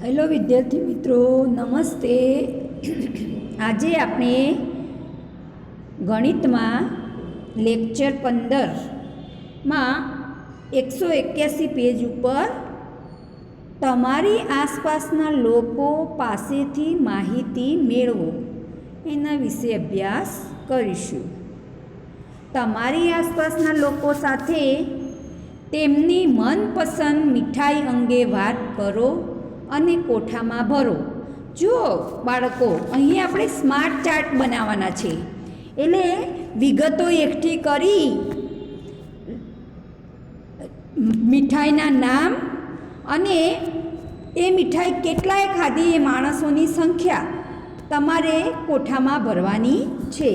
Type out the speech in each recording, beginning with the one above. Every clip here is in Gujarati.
હેલો વિદ્યાર્થી મિત્રો, નમસ્તે. આજે આપણે ગણિતમાં લેક્ચર 15માં 181 પેજ ઉપર તમારી આસપાસના લોકો પાસેથી માહિતી મેળવો એના વિશે અભ્યાસ કરીશું. તમારી આસપાસના લોકો સાથે તેમની મનપસંદ મીઠાઈ અંગે વાત કરો અને કોઠામાં ભરો. જુઓ બાળકો, અહીં આપણે સ્માર્ટ ચાર્ટ બનાવવાના છે. એટલે વિગતો એકઠી કરી મીઠાઈના નામ અને એ મીઠાઈ કેટલાય ખાધી એ માણસોની સંખ્યા તમારે કોઠામાં ભરવાની છે.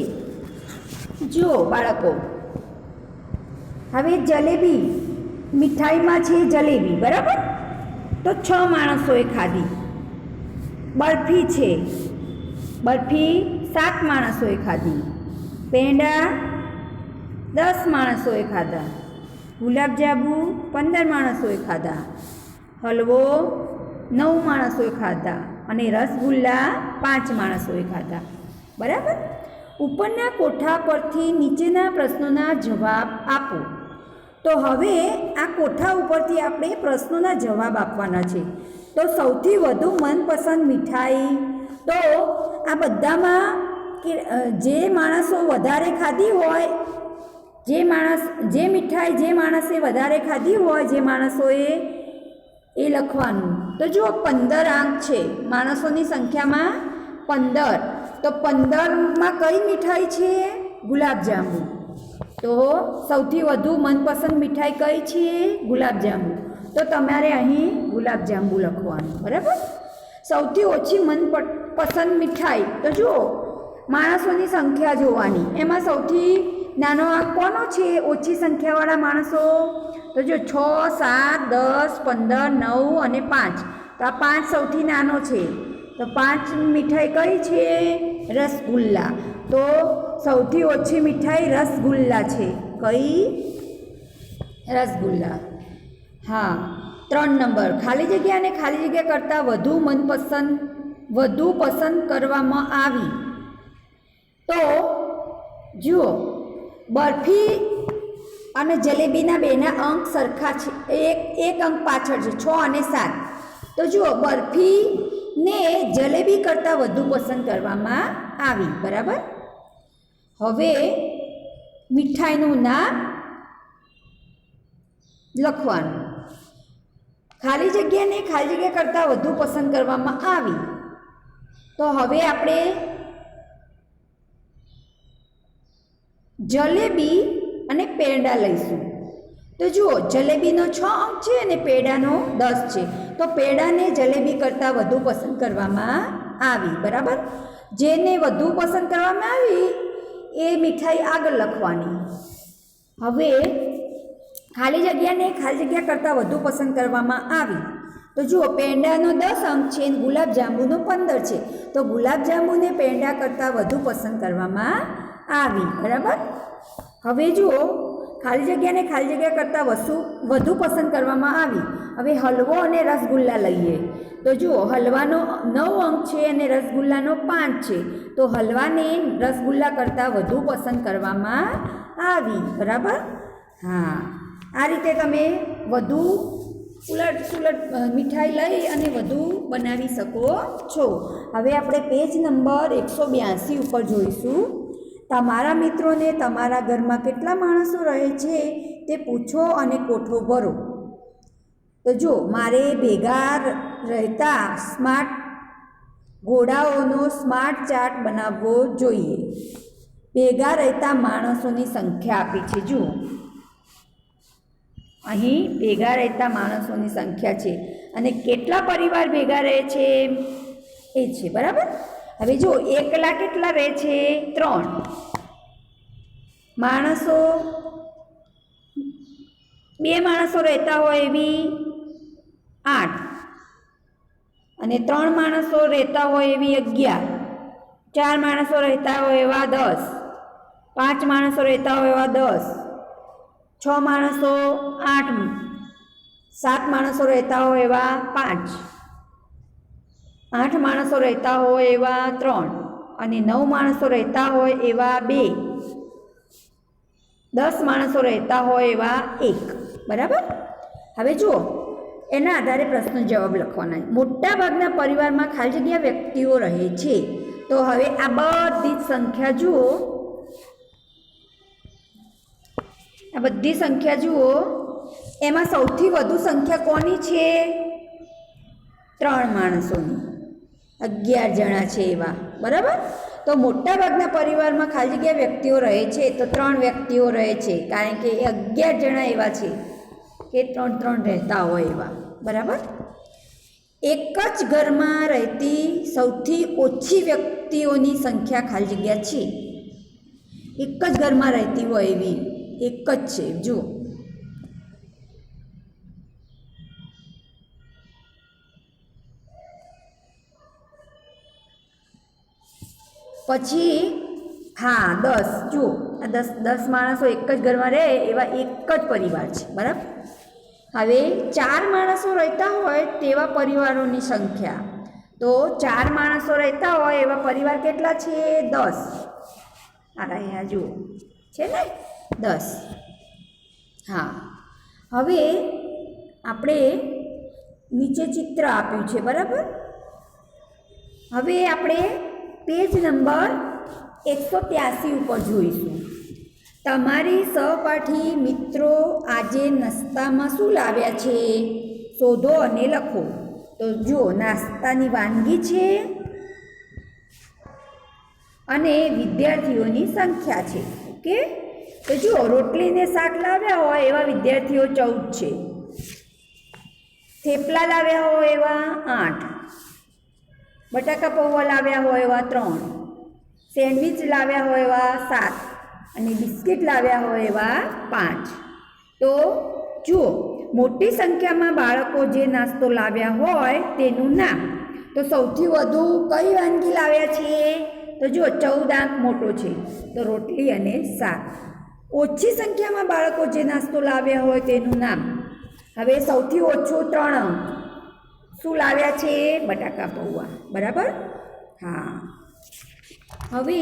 જુઓ બાળકો, હવે જલેબી મીઠાઈમાં છે જલેબી, બરાબર? તો 6 માણસોએ ખાધી. બરફી છે, બરફી 7 માણસોએ ખાધી. પેંડા 10 માણસોએ ખાધા. ગુલાબજાંબુ 15 માણસોએ ખાધા. હલવો 9 માણસોએ ખાધા અને રસગુલ્લા 5 માણસોએ ખાધા. બરાબર? ઉપરના કોઠા પરથી નીચેના પ્રશ્નોના જવાબ આપો. તો હવે આ કોઠા ઉપરથી આપણે પ્રશ્નોના જવાબ આપવાના છે. તો સૌથી વધુ મનપસંદ મીઠાઈ, તો આ બધામાં કે જે માણસો વધારે ખાધી હોય, જે મીઠાઈ જે માણસે વધારે ખાધી હોય, જે માણસોએ એ લખવાનું. તો જુઓ 15 આંક છે, માણસોની સંખ્યામાં 15. તો 15માં કઈ મીઠાઈ છે? ગુલાબજાંબુ. તો સૌથી વધુ મનપસંદ મીઠાઈ કઈ છે? ગુલાબજાંબુ. તો તમારે અહીં ગુલાબજાંબુ લખવાનું, બરાબર? સૌથી ઓછી મનપસંદ મીઠાઈ, તો જુઓ માણસોની સંખ્યા જોવાની. એમાં સૌથી નાનો આંક કોનો છે? ઓછી સંખ્યાવાળા માણસો. તો જો 6, 7, 10, 15, 9 અને 5. તો આ 5 સૌથી નાનો છે. તો 5 મીઠાઈ કઈ છે? રસગુલ્લા. તો સૌથી ઓછી મીઠાઈ રસગુલ્લા છે. કઈ? રસગુલ્લા. હા, 3 નંબર. ખાલી જગ્યા અને ખાલી જગ્યા કરતાં વધુ પસંદ કરવામાં આવી. તો જુઓ, બરફી અને જલેબીના બેના અંક સરખા છે. એક અંક પાછળ છે, 6 અને 7. તો જુઓ, બરફીને જલેબી કરતાં વધુ પસંદ કરવામાં આવી. બરાબર? હવે મીઠાઈનું નામ લખવાનું. ખાલી જગ્યાને ખાલી જગ્યા કરતાં વધુ પસંદ કરવામાં આવી. તો હવે આપણે જલેબી અને પેંડા લઈશું. તો જુઓ, જલેબીનો 6 અંક છે અને પેંડાનો 10 છે. તો પેંડાને જલેબી કરતાં વધુ પસંદ કરવામાં આવી. બરાબર? જેને વધુ પસંદ કરવામાં આવી એ મીઠાઈ આગળ લખવાની. હવે ખાલી જગ્યાને ખાલી જગ્યા કરતાં વધુ પસંદ કરવામાં આવી. તો જુઓ, પેંડાનો 10 અંક છે અને ગુલાબજાંબુનો 15 છે. તો ગુલાબજાંબુને પેંડા કરતાં વધુ પસંદ કરવામાં આવી. બરાબર? હવે જુઓ, ખાલી જગ્યાને ખાલી જગ્યા કરતાં વધુ પસંદ કરવામાં આવી. હવે હલવો અને રસગુલ્લા લઈએ. તો જુઓ, હલવાનો 9 અંક છે અને રસગુલ્લાનો 5 છે. તો હલવાને રસગુલ્લા કરતાં વધુ પસંદ કરવામાં આવી. બરાબર? હા, આ રીતે તમે વધુ ઉલટ મીઠાઈ લઈ અને વધુ બનાવી શકો છો. હવે આપણે પેજ નંબર 182 ઉપર જોઈશું. તમારા મિત્રોને તમારા ઘરમાં કેટલા માણસો રહે છે તે પૂછો અને કોઠો ભરો. તો જો, મારે ભેગા રહેતા સ્માર્ટ ઘોડાઓનો સ્માર્ટ ચાર્ટ બનાવવો જોઈએ. ભેગા રહેતા માણસોની સંખ્યા આપી છે. જુઓ, અહીં ભેગા રહેતા માણસોની સંખ્યા છે અને કેટલા પરિવાર ભેગા રહે છે એ છે. બરાબર? હવે જો, એકલા કેટલા રહે છે? 3 માણસો. 2 માણસો રહેતા હોય એવી 8 અને 3 માણસો રહેતા હોય એવી 11. 4 માણસો રહેતા હોય એવા 10. 5 માણસો રહેતા હોય એવા 10. 6 માણસો 8. 7 માણસો રહેતા હોય એવા 5. 8 માણસો રહેતા હોય એવા 3 અને 9 માણસો રહેતા હોય એવા 2, 10 માણસો રહેતા હોય એવા 1. બરાબર. હવે જુઓ, એના આધારે પ્રશ્ન જવાબ લખવાના. મોટાભાગના પરિવારમાં ખાલી જગ્યા વ્યક્તિઓ રહે છે. તો હવે આ બધી જ સંખ્યા જુઓ, આ બધી સંખ્યા જુઓ, એમાં સૌથી વધુ સંખ્યા કોની છે? 3 માણસોની. 11 જણા છે એવા. બરાબર. તો મોટાભાગના પરિવારમાં ખાલી જગ્યા વ્યક્તિઓ રહે છે તો 3 વ્યક્તિઓ રહે છે, કારણ કે 11 જણા એવા છે કે 3 રહેતા હોય એવા. બરાબર. એક જ ઘરમાં રહેતી સૌથી ઓછી વ્યક્તિઓની સંખ્યા ખાલી જગ્યા છે. એક જ ઘરમાં રહેતી હોય એવી એક જ છે. જુઓ, પછી 10. જુઓ, આ 10 માણસો એક જ ઘરમાં રહે એવા એક જ પરિવાર છે. બરાબર. હવે 4 માણસો રહેતા હોય તેવા પરિવારોની સંખ્યા. તો 4 માણસો રહેતા હોય એવા પરિવાર કેટલા છે? 10. અહીંયા જુઓ છે ને 10. હા. હવે આપણે નીચે ચિત્ર આપ્યું છે. બરાબર. હવે આપણે પેજ નંબર 183 ઉપર જોઈશું. તમારી સહપાઠી મિત્રો આજે નાસ્તામાં શું લાવ્યા છે? શોધો અને લખો. તો જુઓ, નાસ્તાની વાનગી છે અને વિદ્યાર્થીઓની સંખ્યા છે. ઓકે. તો જુઓ, રોટલીને શાક લાવ્યા હોય એવા વિદ્યાર્થીઓ 14 છે. થેપલા લાવ્યા હોય એવા 8, બટાકા પૌવા લાવ્યા હોય એવા 3, સેન્ડવિચ લાવ્યા હોય એવા 7 અને બિસ્કિટ લાવ્યા હોય એવા 5. તો જુઓ, મોટી સંખ્યામાં બાળકો જે નાસ્તો લાવ્યા હોય તેનું નામ. તો સૌથી વધુ કઈ વાનગી લાવ્યા છે? તો જુઓ, 14 આંક મોટો છે તો રોટલી અને શાક. ઓછી સંખ્યામાં બાળકો જે નાસ્તો લાવ્યા હોય તેનું નામ. હવે સૌથી ઓછું 3 અંક શું લાવ્યા છે? બટાકા પૌવા. બરાબર. હા. હવે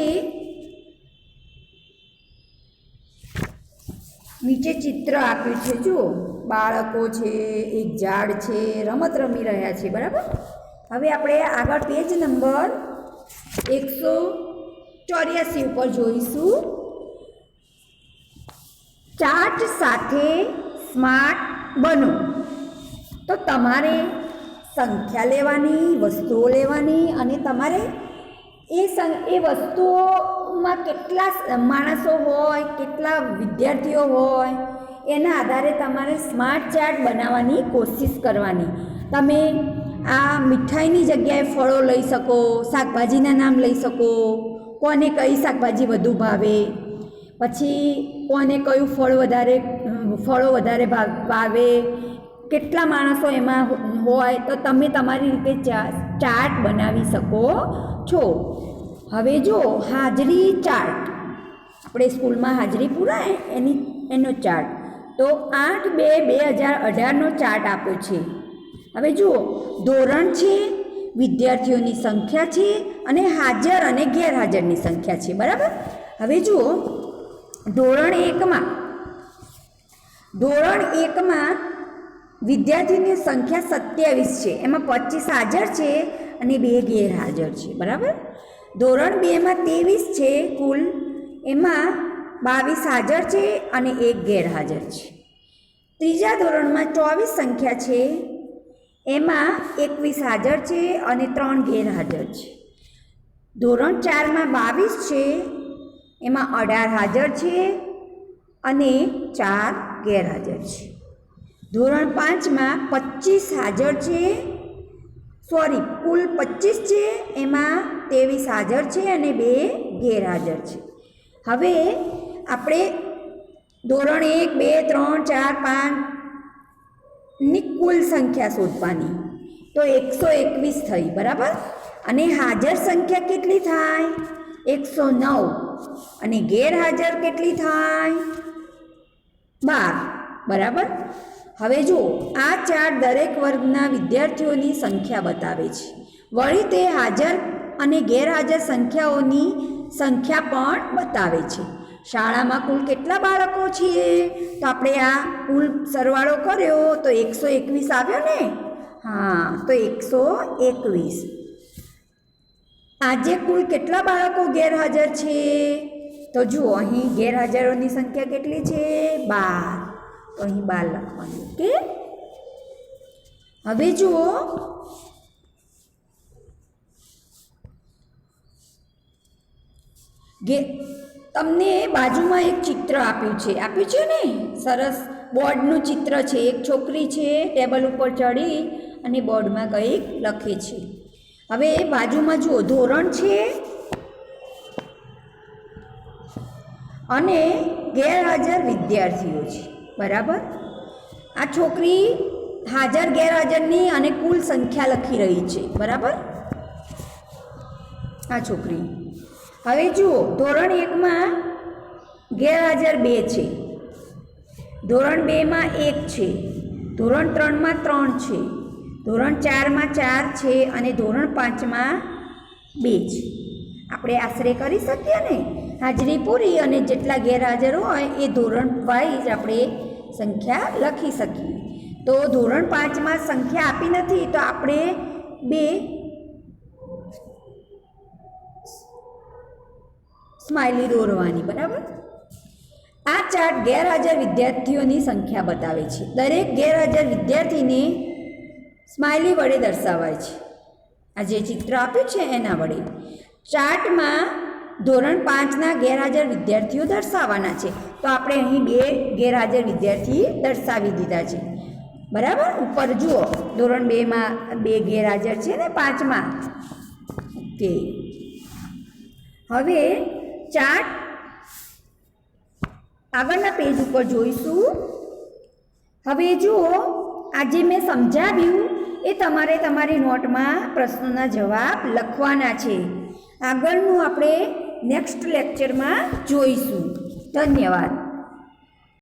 નીચે ચિત્ર આપ્યું છે. જુઓ, બાળકો છે, એક ઝાડ છે, રમત રમી રહ્યા છે. બરાબર. હવે આપણે આગળ પેજ નંબર 184 ઉપર જોઈશું. ચાર્ટ સાથે સ્માર્ટ બનો. તો તમારે સંખ્યા લેવાની, વસ્તુઓ લેવાની અને તમારે એ વસ્તુઓમાં કેટલા માણસો હોય, કેટલા વિદ્યાર્થીઓ હોય એના આધારે તમારે સ્માર્ટ ચાર્ટ બનાવવાની કોશિશ કરવાની. તમે આ મીઠાઈની જગ્યાએ ફળો લઈ શકો, શાકભાજીના નામ લઈ શકો, કોને કઈ શાકભાજી વધુ ભાવે, પછી કોને કયું ફળો વધારે ભાવે, કેટલા માણસો એમાં હોય, તો તમે તમારી રીતે ચાર્ટ બનાવી શકો છો. હવે જો હાજરી ચાર્ટ, આપણે સ્કૂલમાં હાજરી પુરાય એનો ચાર્ટ. તો 8/2/2018નો ચાર્ટ આપ્યો છે. હવે જુઓ, ધોરણ છે, વિદ્યાર્થીઓની સંખ્યા છે અને હાજર અને ગેરહાજરની સંખ્યા છે. બરાબર. હવે જુઓ, ધોરણ 1માં વિદ્યાર્થીની સંખ્યા 27 છે. એમાં 25 હાજર છે અને 2 ગેરહાજર છે. બરાબર. ધોરણ 2માં 23 છે કુલ, એમાં 22 હાજર છે અને 1 ગેરહાજર છે. ત્રીજા ધોરણમાં 24 સંખ્યા છે, એમાં 21 હાજર છે અને 3 ગેરહાજર છે. ધોરણ 4માં 22 છે, એમાં 18 હાજર છે અને 4 ગેરહાજર છે. ધોરણ 5માં 25 હાજર છે, કુલ 25 છે, એમાં 23 હાજર છે અને 2 ગેરહાજર છે. હવે આપણે ધોરણ 1, 2, 3, 4, 5ની કુલ સંખ્યા શોધવાની. તો 121 થઈ. બરાબર. અને હાજર સંખ્યા કેટલી થાય? 109. અને ગેરહાજર કેટલી થાય? 12. બરાબર. હવે જુઓ, આ ચાર્ટ દરેક વર્ગના વિદ્યાર્થીઓની સંખ્યા બતાવે છે. વળી તે હાજર અને ગેરહાજર સંખ્યાઓની સંખ્યા પણ બતાવે છે. શાળામાં કુલ કેટલા બાળકો છે? તો આપણે આ કુલ સરવાળો કર્યો તો 121 આવ્યો ને? હા, તો 121. આજે કુલ કેટલા બાળકો ગેરહાજર છે? તો જુઓ, અહીં ગેરહાજરોની સંખ્યા કેટલી છે? 12. તો અહીં 12 લખવાનું. ઓકે, હવે જુઓ, તમને બાજુમાં એક ચિત્ર આપ્યું છે ને? સરસ બોર્ડનું ચિત્ર છે. એક છોકરી છે ટેબલ ઉપર ચડી અને બોર્ડમાં કંઈક લખે છે. હવે બાજુમાં જુઓ, ધોરણ છે અને ગેરહાજર વિદ્યાર્થીઓ છે. બરાબર? આ છોકરી હાજર ગેરહાજરની અને કુલ સંખ્યા લખી રહી છે. બરાબર? આ છોકરી. હવે જુઓ, ધોરણ 1માં ગેરહાજર 2 છે, ધોરણ 2માં 1 છે, ધોરણ 3માં 3 છે, ધોરણ 4માં 4 છે અને ધોરણ 5માં 2 છે. આપણે આશરે કરી શકીએ ને? હાજરી પૂરી અને જેટલા ગેરહાજર હોય એ ધોરણ વાઇઝ આપણે સંખ્યા લખી શકીએ. તો ધોરણ 5માં સંખ્યા આપી નથી તો આપણે 2 સ્માઇલી દોરવાની. બરાબર? આ ચાર્ટ ગેરહાજર વિદ્યાર્થીઓની સંખ્યા બતાવે છે. દરેક ગેરહાજર વિદ્યાર્થીને સ્માઇલી વડે દર્શાવાય છે. આ જે ચિત્ર આપ્યું છે એના વડે. ચાર્ટમાં ધોરણ 5ના ગેરહાજર વિદ્યાર્થીઓ દર્શાવવાના છે. તો આપણે અહીં 2 ગેરહાજર વિદ્યાર્થી દર્શાવી દીધા છે. બરાબર? ઉપર જુઓ, ધોરણ 2માં 2 ગેરહાજર છે ને 5માં. ઓકે, હવે ચાર્ટ આગળના પેજ ઉપર જોઈશું. હવે જુઓ, આજે મેં સમજાવ્યું એ તમારે તમારી નોટમાં પ્રશ્નોના જવાબ લખવાના છે. આગળનું આપણે નેક્સ્ટ લેક્ચરમાં જોઈશું. ધન્યવાદ.